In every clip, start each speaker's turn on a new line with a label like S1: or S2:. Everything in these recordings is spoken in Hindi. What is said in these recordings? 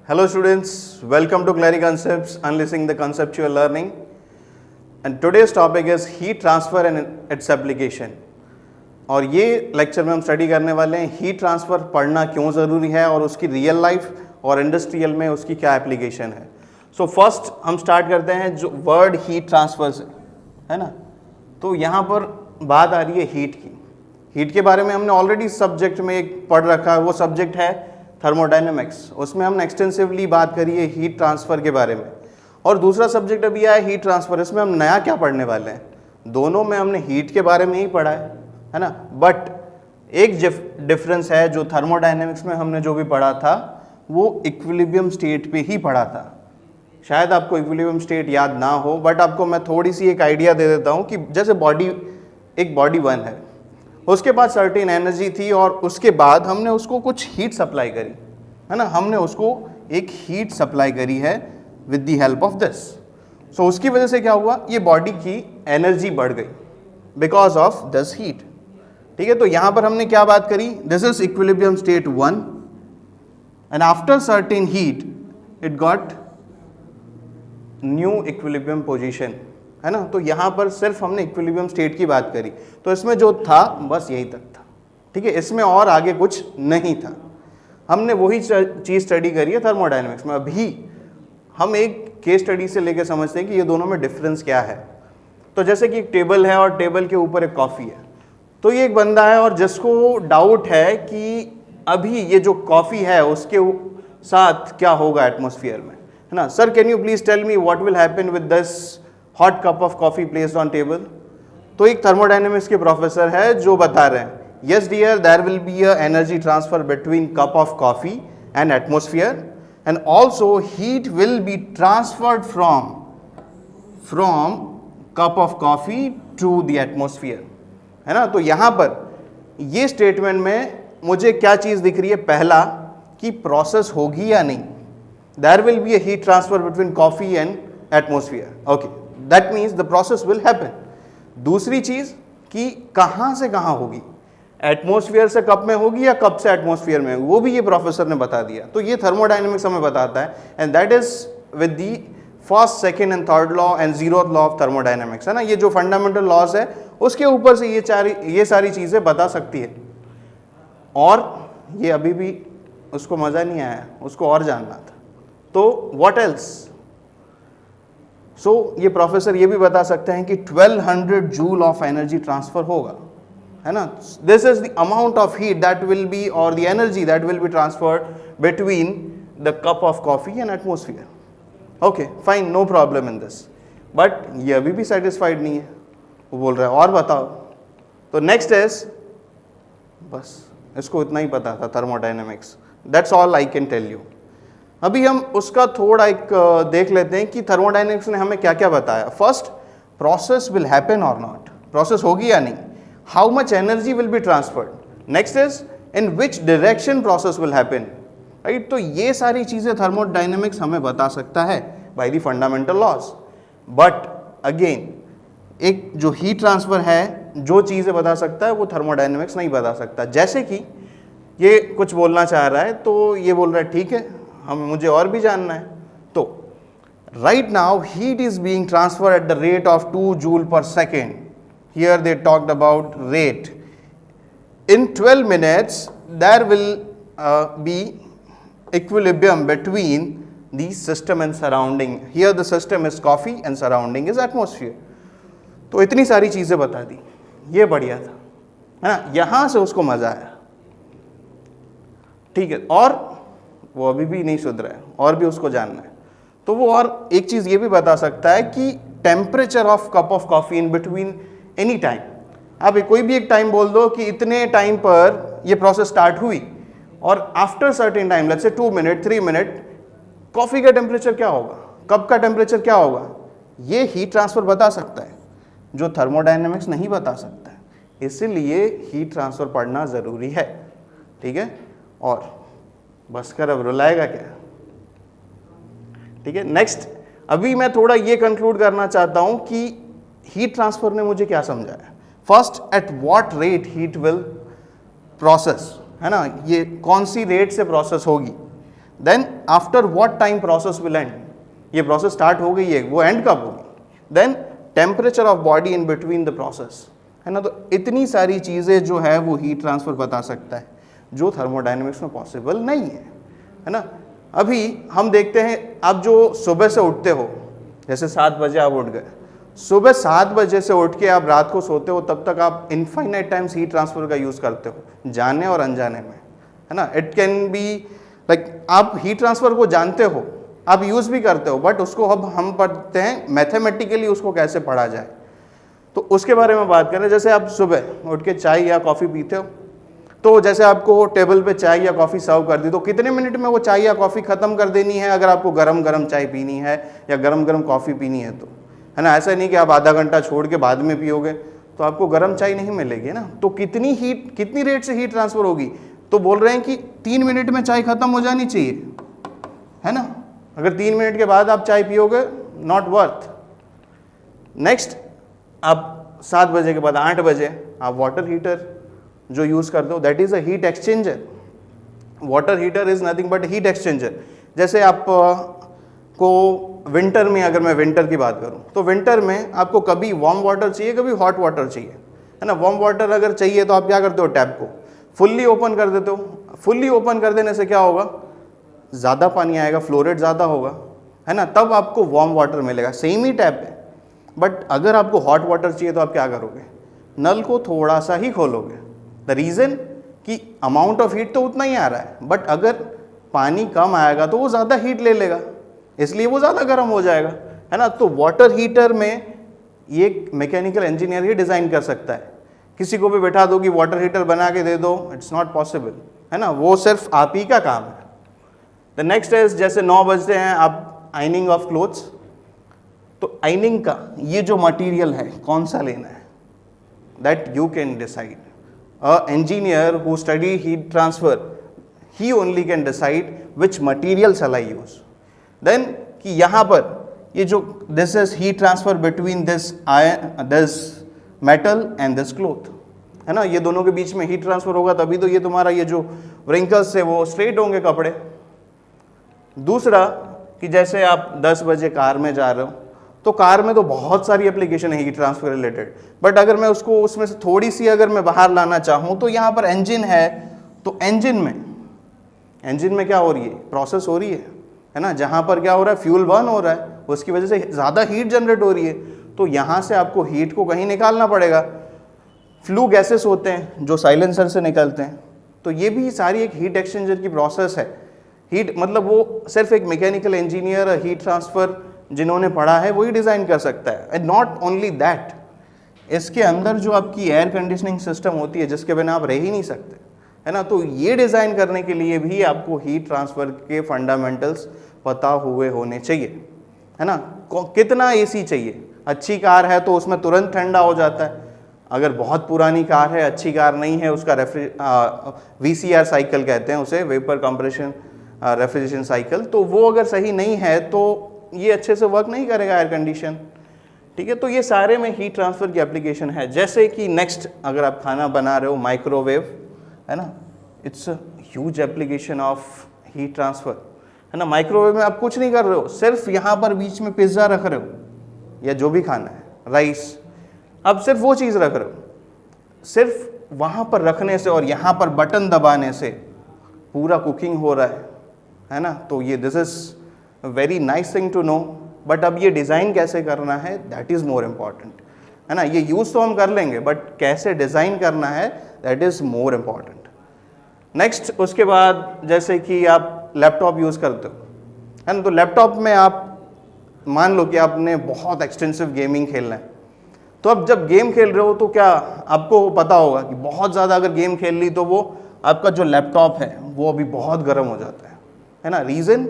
S1: Hello students, welcome to Clary Concepts, Unleashing the Conceptual Learning. And today's topic is heat transfer and its application. और ये लेक्चर में हम स्टडी करने वाले हैं हीट ट्रांसफ़र पढ़ना क्यों ज़रूरी है और उसकी रियल लाइफ और इंडस्ट्रियल में उसकी क्या एप्लीकेशन है. सो फर्स्ट हम स्टार्ट करते हैं जो वर्ड हीट ट्रांसफ़र से, है ना. तो यहाँ पर बात आ रही है हीट की. हीट के बारे में हमने ऑलरेडी सब्जेक्ट में एक पढ़ रखा है, वो सब्जेक्ट है थर्मोडाइनमिक्स. उसमें हमने एक्सटेंसिवली बात करी है हीट ट्रांसफ़र के बारे में. और दूसरा सब्जेक्ट अभी आया हीट ट्रांसफ़र. इसमें हम नया क्या पढ़ने वाले हैं? दोनों में हमने हीट के बारे में ही पढ़ा है ना. बट एक डिफरेंस है, जो थर्मोडाइनमिक्स में हमने जो भी पढ़ा था वो इक्विलिब्रियम स्टेट पे ही पढ़ा था. शायद आपको इक्विलिब्रियम स्टेट याद ना हो, बट आपको मैं थोड़ी सी एक आइडिया दे देता हूँ कि जैसे एक बॉडी वन है, उसके बाद सर्टेन एनर्जी थी और उसके बाद हमने उसको कुछ हीट सप्लाई करी, है ना. हमने उसको एक हीट सप्लाई करी है with the help of this. So उसकी वजह से क्या हुआ, ये बॉडी की एनर्जी बढ़ गई बिकॉज ऑफ दिस हीट. ठीक है, तो यहाँ पर हमने क्या बात करी, this is equilibrium state one and after certain heat it got new equilibrium position, है ना. तो यहाँ पर सिर्फ हमने इक्विलिब्रियम स्टेट की बात करी, तो इसमें जो था बस यही तक था. ठीक है, इसमें और आगे कुछ नहीं था. हमने वही चीज़ स्टडी करी है थर्मोडायनेमिक्स में. अभी हम एक केस स्टडी से लेकर समझते हैं कि ये दोनों में डिफरेंस क्या है. तो जैसे कि एक टेबल है और टेबल के ऊपर एक कॉफ़ी है. तो ये एक बंदा है और जिसको डाउट है कि अभी ये जो कॉफ़ी है उसके साथ क्या होगा एटमॉस्फेयर में, है ना. Sir can you please tell me what will happen with this hot cup of coffee placed on table. तो एक थर्मोडायनेमिक्स के प्रोफेसर है जो बता रहे हैं, yes dear there will be a energy transfer between cup of coffee and atmosphere and also heat will be transferred from cup of coffee to the atmosphere, है ना. तो यहाँ पर ये स्टेटमेंट में मुझे क्या चीज़ दिख रही है, पहला कि प्रोसेस होगी या नहीं. There will be a heat transfer between coffee and atmosphere. Okay, that means the process will happen. दूसरी चीज़ कि कहाँ से कहाँ होगी, एटमॉस्फेयर से कप में होगी या कप से एटमॉस्फेयर में, वो भी ये प्रोफेसर ने बता दिया. तो ये थर्मोडायनेमिक्स हमें बताता है and that is with the first, second and third law and zeroth law of thermodynamics, है ना. ये जो फंडामेंटल लॉज है उसके ऊपर से ये सारी चीज़ें बता सकती है. और ये अभी भी उसको मज़ा नहीं आया, उसको और जानना था. तो व्हाट एल्स. सो ये प्रोफेसर ये भी बता सकते हैं कि 1200 जूल ऑफ एनर्जी ट्रांसफर होगा, है ना. This is the amount of heat that will be और the energy that will be transferred between the cup of coffee and atmosphere. Okay fine, no problem in this. But ये अभी भी सेटिस्फाइड नहीं है, वो बोल रहा है और बताओ. तो नेक्स्ट इज, बस इसको इतना ही पता था thermodynamics, that's all I can tell you. अभी हम उसका थोड़ा एक देख लेते हैं कि थर्मोडायनेमिक्स ने हमें क्या क्या बताया. फर्स्ट, प्रोसेस विल हैपन और नॉट, प्रोसेस होगी या नहीं. How much energy will be transferred. Next is in which direction process will happen, right. तो ये सारी चीज़ें थर्मोडायनेमिक्स हमें बता सकता है by the fundamental laws. But again एक जो हीट ट्रांसफर है, जो चीज़ें बता सकता है वो थर्मोडायनेमिक्स नहीं बता सकता. जैसे कि ये कुछ बोलना चाह रहा है तो ये बोल रहा है ठीक है, मुझे और भी जानना है. तो right now heat is being transfer at the rate of 2 joule per second. Here they talked about rate. In 12 minutes there will be equilibrium between the system and surrounding. Here the system is coffee and surrounding is atmosphere. तो इतनी सारी चीज़ें बता दी, ये बढ़िया था, है ना. यहाँ से उसको मज़ा आया, ठीक है. और वो अभी भी नहीं सुधरा है, और भी उसको जानना है. तो वो और एक चीज़ ये भी बता सकता है कि temperature of cup of coffee in between any time. आप कोई भी एक टाइम बोल दो कि इतने टाइम पर ये प्रोसेस स्टार्ट हुई और after certain time, let's say 2 minute 3 minute, coffee का टेम्परेचर क्या होगा, कप का टेम्परेचर क्या होगा, ये हीट ट्रांसफ़र बता सकता है, जो थर्मोडायनेमिक्स नहीं बता सकता है. इसीलिए हीट ट्रांसफ़र पढ़ना ज़रूरी है, ठीक है. और बस कर, अब रुलाएगा क्या, ठीक है. नेक्स्ट, अभी मैं थोड़ा ये कंक्लूड करना चाहता हूं कि हीट ट्रांसफर ने मुझे क्या समझाया. First, at what rate heat will process, है ना, ये कौन सी रेट से प्रोसेस होगी. Then after what time process will end, ये प्रोसेस स्टार्ट हो गई है, वो एंड कब होगी, then temperature of body in between the process, है ना। तो इतनी सारी चीज़ें जो है वो हीट ट्रांसफ़र बता सकता है, जो थर्मोडायनेमिक्स में पॉसिबल नहीं है ना। अभी हम देखते हैं, आप जो सुबह से उठते हो, जैसे 7 बजे आप उठ गए, सुबह 7 बजे से उठ के आप रात को सोते हो, तब तक आप इनफाइनाइट टाइम्स हीट ट्रांसफ़र का यूज़ करते हो, जाने और अनजाने में, है ना। इट कैन बी लाइक आप हीट ट्रांसफ़र को जानते हो, आप यूज़ भी करते हो, बट उसको अब हम पढ़ते हैं मैथमेटिकली उसको कैसे पढ़ा जाए, तो उसके बारे में बात करें। जैसे आप सुबह उठ के चाय या कॉफ़ी पीते हो, तो जैसे आपको टेबल पे चाय या कॉफ़ी सर्व कर दी, तो कितने मिनट में वो चाय या कॉफ़ी ख़त्म कर देनी है अगर आपको गरम गरम चाय पीनी है या गरम गरम कॉफ़ी पीनी है तो, है ना। ऐसा नहीं कि आप आधा घंटा छोड़ के बाद में पियोगे तो आपको गरम चाय नहीं मिलेगी ना। तो कितनी रेट से हीट ट्रांसफ़र होगी, तो बोल रहे हैं कि 3 मिनट में चाय ख़त्म हो जानी चाहिए, है ना। अगर 3 मिनट के बाद आप चाय पियोगे, नॉट वर्थ। नेक्स्ट, आप 7 बजे के बाद 8 बजे आप वाटर हीटर जो यूज़ करते हो, that is a heat exchanger. Water heater is nothing but heat exchanger. जैसे आप को विंटर में, अगर मैं विंटर की बात करूं, तो विंटर में आपको कभी वार्म वाटर चाहिए, कभी हॉट वाटर चाहिए, है ना। वार्म वाटर अगर चाहिए तो आप क्या करते हो, टैप को फुल्ली ओपन कर देते हो। फुल्ली ओपन कर देने से क्या होगा, ज़्यादा पानी आएगा, फ्लो रेट ज़्यादा होगा, है ना, तब आपको वार्म वाटर मिलेगा। सेम ही टैप है, बट अगर आपको हॉट वाटर चाहिए तो आप क्या करोगे, नल को थोड़ा सा ही खोलोगे। द रीज़न कि अमाउंट ऑफ हीट तो उतना ही आ रहा है, बट अगर पानी कम आएगा तो वो ज़्यादा हीट ले लेगा, इसलिए वो ज़्यादा गर्म हो जाएगा, है ना। तो वाटर हीटर में ये मैकेनिकल इंजीनियर ही डिज़ाइन कर सकता है। किसी को भी बैठा दो कि वाटर हीटर बना के दे दो, इट्स नॉट पॉसिबल, है ना। वो सिर्फ आप ही का काम है। द नेक्स्ट इज, जैसे 9 बजते हैं, आप आइनिंग ऑफ क्लोथ्स, तो आइनिंग का ये जो मटेरियल है कौन सा लेना है, that you can decide. A engineer who study heat transfer, he only can decide which material shall I use. Then कि यहाँ पर ये जो this is heat transfer between this metal and this cloth, है ना, ये दोनों के बीच में हीट ट्रांसफर होगा, तभी तो ये तुम्हारा ये जो wrinkles है वो स्ट्रेट होंगे कपड़े। दूसरा कि जैसे आप 10 बजे कार में जा रहे हो, तो कार में तो बहुत सारी एप्लीकेशन है हीट ट्रांसफर रिलेटेड, बट अगर मैं उसको उसमें से थोड़ी सी अगर मैं बाहर लाना चाहूँ, तो यहाँ पर इंजन है, तो इंजन में क्या हो रही है, प्रोसेस हो रही है ना, जहाँ पर क्या हो रहा है, फ्यूल बर्न हो रहा है, उसकी वजह से ज़्यादा हीट जनरेट हो रही है, तो यहाँ से आपको हीट को कहीं निकालना पड़ेगा। फ्लू गैसेस होते हैं जो साइलेंसर से निकलते हैं, तो ये भी सारी एक हीट एक्सचेंजर की प्रोसेस है। हीट मतलब वो सिर्फ एक मैकेनिकल इंजीनियर हीट ट्रांसफ़र जिन्होंने पढ़ा है वही डिज़ाइन कर सकता है। एंड नॉट ओनली दैट, इसके अंदर जो आपकी एयर कंडीशनिंग सिस्टम होती है जिसके बिना आप रह ही नहीं सकते, है ना, तो ये डिज़ाइन करने के लिए भी आपको हीट ट्रांसफ़र के फंडामेंटल्स पता हुए होने चाहिए, है ना। कितना एसी चाहिए, अच्छी कार है तो उसमें तुरंत ठंडा हो जाता है, अगर बहुत पुरानी कार है, अच्छी कार नहीं है, उसका VCR साइकिल कहते हैं उसे, वेपर कंप्रेशन रेफ्रिजरेशन साइकिल, तो वो अगर सही नहीं है तो ये अच्छे से वर्क नहीं करेगा एयर कंडीशन, ठीक है। तो ये सारे में हीट ट्रांसफ़र की एप्लीकेशन है। जैसे कि नेक्स्ट, अगर आप खाना बना रहे हो, माइक्रोवेव, है ना, it's a huge application of heat transfer, है ना। माइक्रोवेव में आप कुछ नहीं कर रहे हो, सिर्फ यहाँ पर बीच में पिज़्ज़ा रख रहे हो या जो भी खाना है, राइस, आप सिर्फ वो चीज़ रख रहे हो, सिर्फ वहाँ पर रखने से और यहाँ पर बटन दबाने से पूरा कुकिंग हो रहा है ना। तो ये this is very nice thing to know, but अब ये डिज़ाइन कैसे करना है, दैट इज़ मोर इम्पॉर्टेंट, है ना। ये यूज़ तो हम कर लेंगे, बट कैसे डिज़ाइन करना है, that is more important. Next, उसके बाद जैसे कि आप लैपटॉप यूज़ करते हो, है ना, तो लैपटॉप में आप मान लो कि आपने बहुत एक्सटेंसिव गेमिंग खेलना है, तो अब जब गेम खेल रहे हो तो क्या आपको पता होगा कि बहुत ज़्यादा अगर गेम खेल ली तो वो आपका जो लैपटॉप है वो अभी बहुत गर्म हो जाता है ना। रीज़न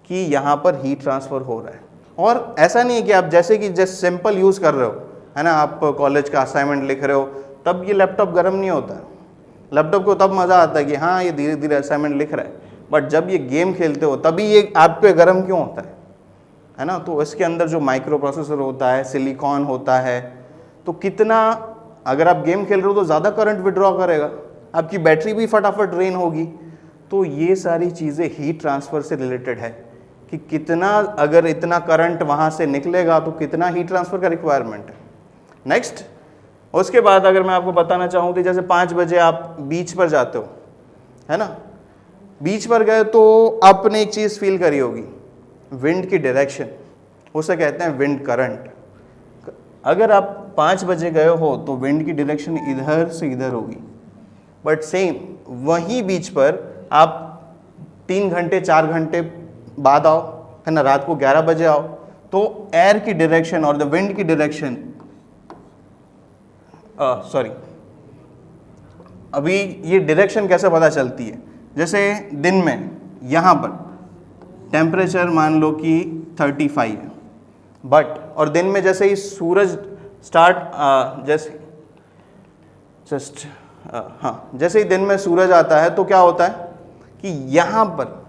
S1: कि यहाँ पर हीट ट्रांसफ़र हो रहा है। और ऐसा नहीं है कि आप जैसे सिंपल यूज़ कर रहे हो, है ना, आप कॉलेज का असाइनमेंट लिख रहे हो, तब ये लैपटॉप गर्म नहीं होता है। लैपटॉप को तब मज़ा आता है कि हाँ ये धीरे धीरे असाइनमेंट लिख रहा है, बट जब ये गेम खेलते हो तभी ये आप पे गर्म क्यों होता है ना। तो इसके अंदर जो माइक्रो प्रोसेसर होता है, सिलिकॉन होता है, तो कितना, अगर आप गेम खेल रहे हो तो ज़्यादा करंट विड्रॉ करेगा, आपकी बैटरी भी फटाफट ड्रेन होगी, तो ये सारी चीज़ें हीट ट्रांसफ़र से रिलेटेड है कि कितना, अगर इतना करंट वहाँ से निकलेगा तो कितना हीट ट्रांसफ़र का रिक्वायरमेंट है। नेक्स्ट, उसके बाद अगर मैं आपको बताना चाहूँ तो जैसे 5 बजे आप बीच पर जाते हो, है ना, बीच पर गए तो आपने एक चीज़ फील करी होगी, विंड की डायरेक्शन, उसे कहते हैं विंड करंट। अगर आप 5 बजे गए हो तो विंड की डायरेक्शन इधर से इधर होगी, बट सेम वहीं बीच पर आप 3 घंटे 4 घंटे बाद आओ, है ना, रात को 11 बजे आओ, तो एयर की डायरेक्शन और द विंड की डायरेक्शन, सॉरी, अभी ये डायरेक्शन कैसे पता चलती है, जैसे दिन में यहाँ पर टेम्परेचर मान लो कि 35 है, बट और दिन में जैसे ही सूरज स्टार्ट जैसे ही दिन में सूरज आता है तो क्या होता है कि यहाँ पर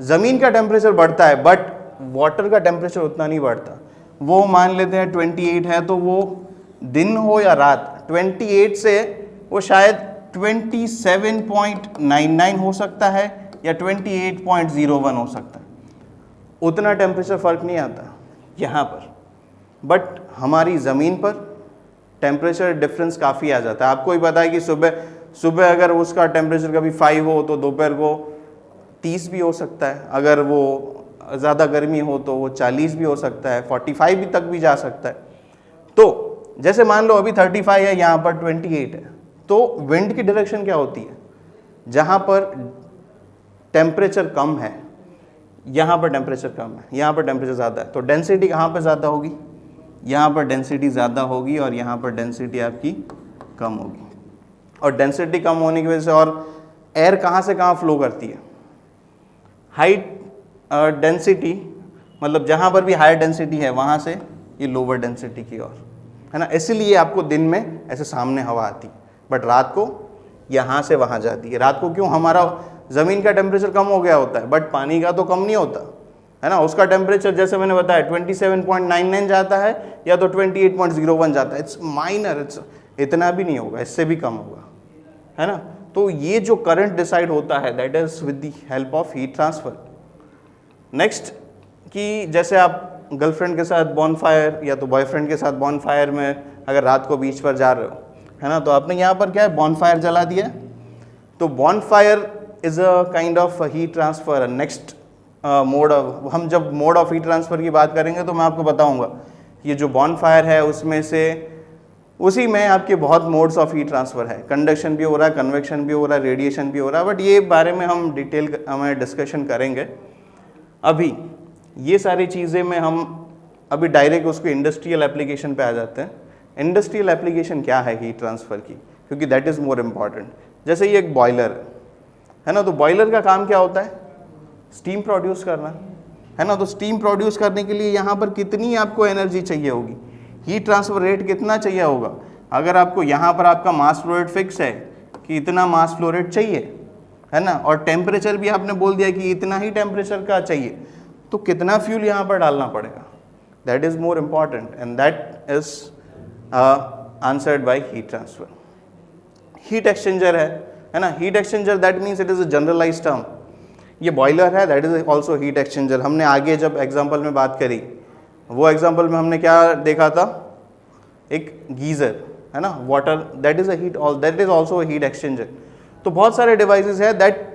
S1: ज़मीन का टेम्परेचर बढ़ता है, बट वाटर का टेम्परेचर उतना नहीं बढ़ता। वो मान लेते हैं 28 है, तो वो दिन हो या रात, 28 से वो शायद 27.99 हो सकता है या 28.01 हो सकता है, उतना टेम्परेचर फ़र्क नहीं आता यहाँ पर। बट हमारी ज़मीन पर टेम्परेचर डिफरेंस काफ़ी आ जाता है। आपको ही पता है कि सुबह अगर उसका टेम्परेचर कभी 5 हो तो दोपहर को 30 भी हो सकता है, अगर वो ज़्यादा गर्मी हो तो वो 40 भी हो सकता है, 45 भी तक भी जा सकता है। तो जैसे मान लो अभी 35 है, यहाँ पर 28 है, तो विंड की डायरेक्शन क्या होती है, जहाँ पर टेम्परेचर कम है यहाँ पर टेम्परेचर कम है, यहाँ पर टेम्परेचर ज़्यादा है, तो डेंसिटी कहाँ पर ज़्यादा होगी, यहाँ पर डेंसिटी ज़्यादा होगी और यहाँ पर डेंसिटी आपकी कम होगी। और डेंसिटी कम होने की वजह से, और एयर कहाँ से कहाँ फ्लो करती है, हाई डेंसिटी, मतलब जहाँ पर भी हायर डेंसिटी है वहाँ से ये लोअर डेंसिटी की ओर, है ना, इसीलिए आपको दिन में ऐसे सामने हवा आती है, बट रात को यहाँ से वहाँ जाती है। रात को क्यों, हमारा ज़मीन का टेम्परेचर कम हो गया होता है, बट पानी का तो कम नहीं होता, है ना, उसका टेम्परेचर जैसे मैंने बताया 27.99 जाता है या तो 28.01 जाता है, इट्स माइनर, इट्स इतना भी नहीं होगा, इससे भी कम होगा, है ना। तो ये जो करंट डिसाइड होता है that is with the help of heat transfer. Next, कि जैसे आप गर्लफ्रेंड के साथ बॉनफायर या तो बॉयफ्रेंड के साथ बॉनफायर में अगर रात को बीच पर जा रहे हो, है ना, तो आपने यहाँ पर क्या है, बॉनफायर जला दिया, तो bonfire is a kind of heat transfer. Next mode of, हम जब मोड ऑफ हीट ट्रांसफ़र की बात करेंगे तो मैं आपको बताऊंगा ये जो बॉनफायर है उसमें से, उसी में आपके बहुत मोड्स ऑफ हीट ट्रांसफ़र है, कंडक्शन भी हो रहा है, कन्वेक्शन भी हो रहा है, रेडिएशन भी हो रहा है, बट ये बारे में हम डिटेल हमें डिस्कशन करेंगे। अभी ये सारी चीज़ें में हम अभी डायरेक्ट उसको इंडस्ट्रियल एप्लीकेशन पे आ जाते हैं। इंडस्ट्रियल एप्लीकेशन क्या है हीट ट्रांसफ़र की, क्योंकि दैट इज़ मोर इम्पॉर्टेंट। जैसे ये एक बॉयलर है ना, तो बॉयलर का काम क्या होता है, स्टीम प्रोड्यूस करना, है ना, तो स्टीम प्रोड्यूस करने के लिए यहाँ पर कितनी आपको एनर्जी चाहिए होगी, हीट ट्रांसफर रेट कितना चाहिए होगा। अगर आपको यहाँ पर आपका मास फ्लो रेट फिक्स है कि इतना मास फ्लो रेट चाहिए, है ना, और टेम्परेचर भी आपने बोल दिया कि इतना ही टेम्परेचर का चाहिए, तो कितना फ्यूल यहाँ पर डालना पड़ेगा, that is more important and that is answered by heat transfer. Heat exchanger है ना, heat exchanger that means it is a generalized term. ये बॉयलर है, that is also heat exchanger. हमने आगे जब एग्जाम्पल में बात करी, वो एग्जाम्पल में हमने क्या देखा था, एक गीज़र, है ना, water, that is a heat, that is also heat exchanger. तो बहुत सारे डिवाइसेस है that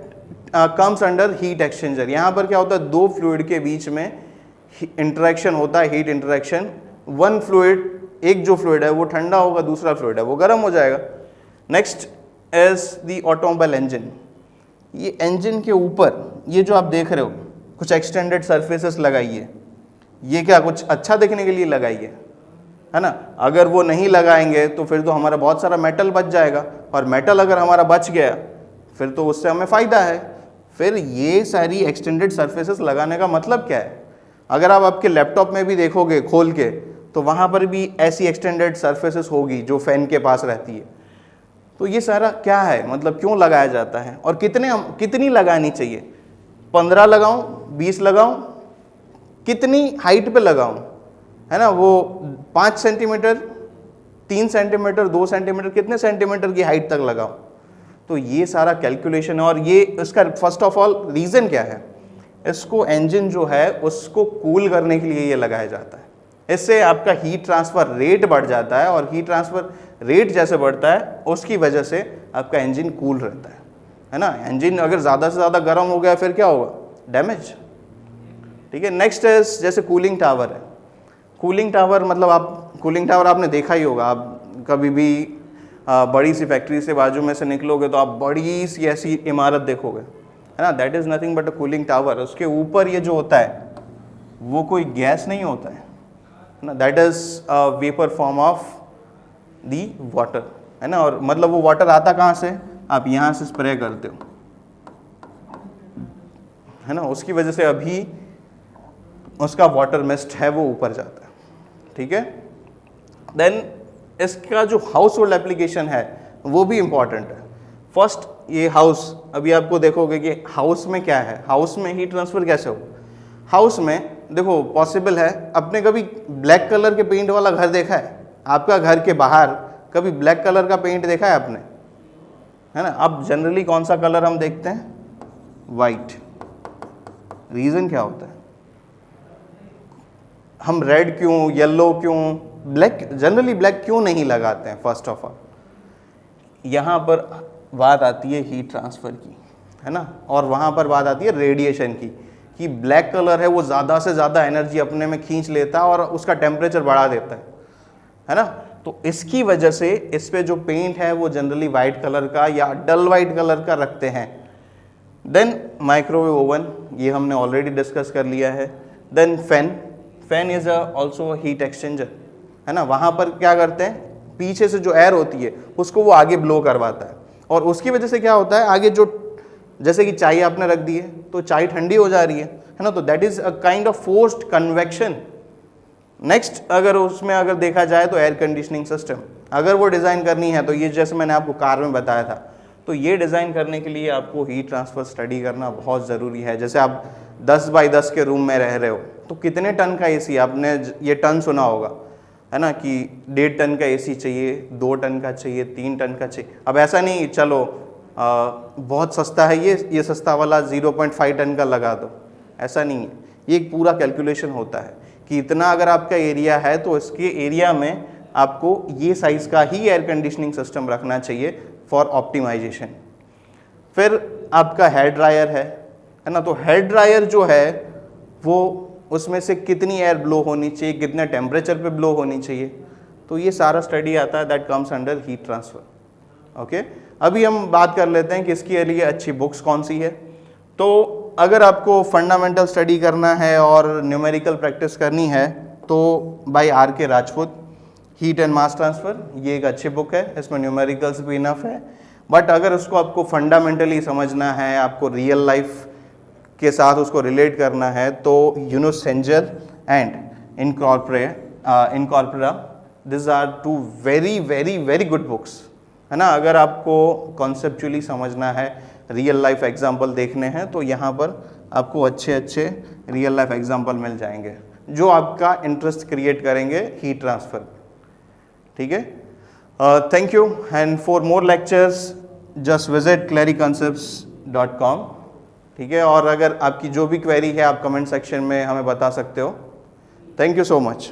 S1: comes under heat exchanger. यहाँ पर क्या होता है, दो फ्लूइड के बीच में इंटरेक्शन होता है, हीट इंटरेक्शन। वन फ्लूइड, एक जो फ्लूइड है वो ठंडा होगा, दूसरा फ्लूइड है वो गर्म हो जाएगा। Next is the automobile engine. ये इंजन के ऊपर ये जो आप देख रहे हो कुछ एक्सटेंडेड सरफेसेस लगाइए, ये क्या कुछ अच्छा दिखने के लिए लगाइए, है ना। अगर वो नहीं लगाएंगे तो फिर तो हमारा बहुत सारा मेटल बच जाएगा, और मेटल अगर हमारा बच गया फिर तो उससे हमें फ़ायदा है। फिर ये सारी एक्सटेंडेड सरफेसेस लगाने का मतलब क्या है, अगर आप आपके लैपटॉप में भी देखोगे खोल के तो वहाँ पर भी ऐसी एक्सटेंडेड सरफेसेस होगी जो फैन के पास रहती है। तो ये सारा क्या है, मतलब क्यों लगाया जाता है और कितनी लगानी चाहिए, 15 लगाऊं, 20 लगाऊं, कितनी हाइट पे लगाऊं, है ना, वो 5 सेंटीमीटर, 3 सेंटीमीटर, 2 सेंटीमीटर, कितने सेंटीमीटर की हाइट तक लगाऊं। तो ये सारा कैलकुलेशन है। और ये इसका फर्स्ट ऑफ ऑल रीज़न क्या है, इसको इंजन जो है उसको कूल करने के लिए ये लगाया जाता है। इससे आपका हीट ट्रांसफ़र रेट बढ़ जाता है, और हीट ट्रांसफ़र रेट जैसे बढ़ता है उसकी वजह से आपका इंजन कूल रहता है ना। इंजन अगर ज़्यादा से ज़्यादा गर्म हो गया फिर क्या होगा, डैमेज। ठीक है, नेक्स्ट है जैसे कूलिंग टावर है। कूलिंग टावर मतलब आप कूलिंग टावर आपने देखा ही होगा, आप कभी भी बड़ी सी फैक्ट्री से बाजू में से निकलोगे तो आप बड़ी सी ऐसी इमारत देखोगे, है ना। That is nothing but a cooling tower. उसके ऊपर ये जो होता है वो कोई गैस नहीं होता है ना, that is vapour form of the water, है ना। और मतलब वो वाटर आता कहाँ से, आप यहाँ से स्प्रे करते हो, है ना, उसकी वजह से अभी उसका वाटर मिस्ट है वो ऊपर जाता है। ठीक है, देन इसका जो हाउस होल्ड एप्लीकेशन है वो भी इम्पॉर्टेंट है। फर्स्ट ये हाउस, अभी आपको देखोगे कि हाउस में क्या है, हाउस में हीट ट्रांसफ़र कैसे हो। हाउस में देखो पॉसिबल है, अपने कभी ब्लैक कलर के पेंट वाला घर देखा है, आपका घर के बाहर कभी ब्लैक कलर का पेंट देखा है आपने, है ना। अब जनरली कौन सा कलर हम देखते हैं, वाइट। रीज़न क्या होता है, हम रेड क्यों, येलो क्यों, ब्लैक, जनरली ब्लैक क्यों नहीं लगाते हैं। फर्स्ट ऑफ ऑल यहाँ पर बात आती है हीट ट्रांसफ़र की, है ना, और वहाँ पर बात आती है रेडिएशन की, कि ब्लैक कलर है वो ज़्यादा से ज़्यादा एनर्जी अपने में खींच लेता है और उसका टेम्परेचर बढ़ा देता है ना। तो इसकी वजह से इस पे जो पेंट है वो जनरली वाइट कलर का या डल वाइट कलर का रखते हैं। देन माइक्रोवेव ओवन, ये हमने ऑलरेडी डिस्कस कर लिया है। Then fan is also heat exchanger, है ना। वहाँ पर क्या करते हैं, पीछे से जो एयर होती है उसको वो आगे ब्लो करवाता है, और उसकी वजह से क्या होता है, आगे जो जैसे कि चाय आपने रख दी है तो चाय ठंडी हो जा रही है ना, तो that is a kind of forced convection. Next अगर उसमें अगर देखा जाए तो एयर कंडीशनिंग सिस्टम, अगर वो डिज़ाइन करनी है तो ये जैसे मैंने आपको कार में बताया था, तो ये डिज़ाइन करने के लिए आपको हीट ट्रांसफ़र स्टडी करना बहुत ज़रूरी है। जैसे आप 10 बाई 10 के रूम में रह रहे हो तो कितने टन का एसी, आपने ये टन सुना होगा, है ना, कि 1.5 टन का एसी चाहिए, 2 टन का चाहिए, 3 टन का चाहिए। अब ऐसा नहीं चलो बहुत सस्ता है ये सस्ता वाला 0.5 टन का लगा दो, ऐसा नहीं है। ये एक पूरा कैलकुलेशन होता है कि इतना अगर आपका एरिया है तो इसके एरिया में आपको ये साइज़ का ही एयर कंडीशनिंग सिस्टम रखना चाहिए फॉर ऑप्टिमाइजेशन। फिर आपका हेयर ड्रायर है ना, तो हेयर ड्रायर जो है वो उसमें से कितनी एयर ब्लो होनी चाहिए, कितने टेम्परेचर पे ब्लो होनी चाहिए, तो ये सारा स्टडी आता है, that comes under heat transfer. Okay, अभी हम बात कर लेते हैं कि इसके लिए अच्छी बुक्स कौन सी है। तो अगर आपको फंडामेंटल स्टडी करना है और न्यूमेरिकल प्रैक्टिस करनी है तो by R.K. Rajput, heat and mass transfer, ये एक अच्छी बुक है, इसमें न्यूमेरिकल्स भी इनफ है। बट अगर उसको आपको फंडामेंटली समझना है, आपको रियल लाइफ के साथ उसको रिलेट करना है, तो Yunus Cengel and Incropera, this are 2 very very very good books, है ना। अगर आपको कॉन्सेप्चुअली समझना है, रियल लाइफ एग्जाम्पल देखने हैं, तो यहाँ पर आपको अच्छे अच्छे रियल लाइफ एग्जाम्पल मिल जाएंगे जो आपका इंटरेस्ट क्रिएट करेंगे हीट ट्रांसफ़र। ठीक है, thank you, and for more lectures just visit claryconcepts.com। ठीक है, और अगर आपकी जो भी क्वेरी है आप कमेंट सेक्शन में हमें बता सकते हो। Thank you so much.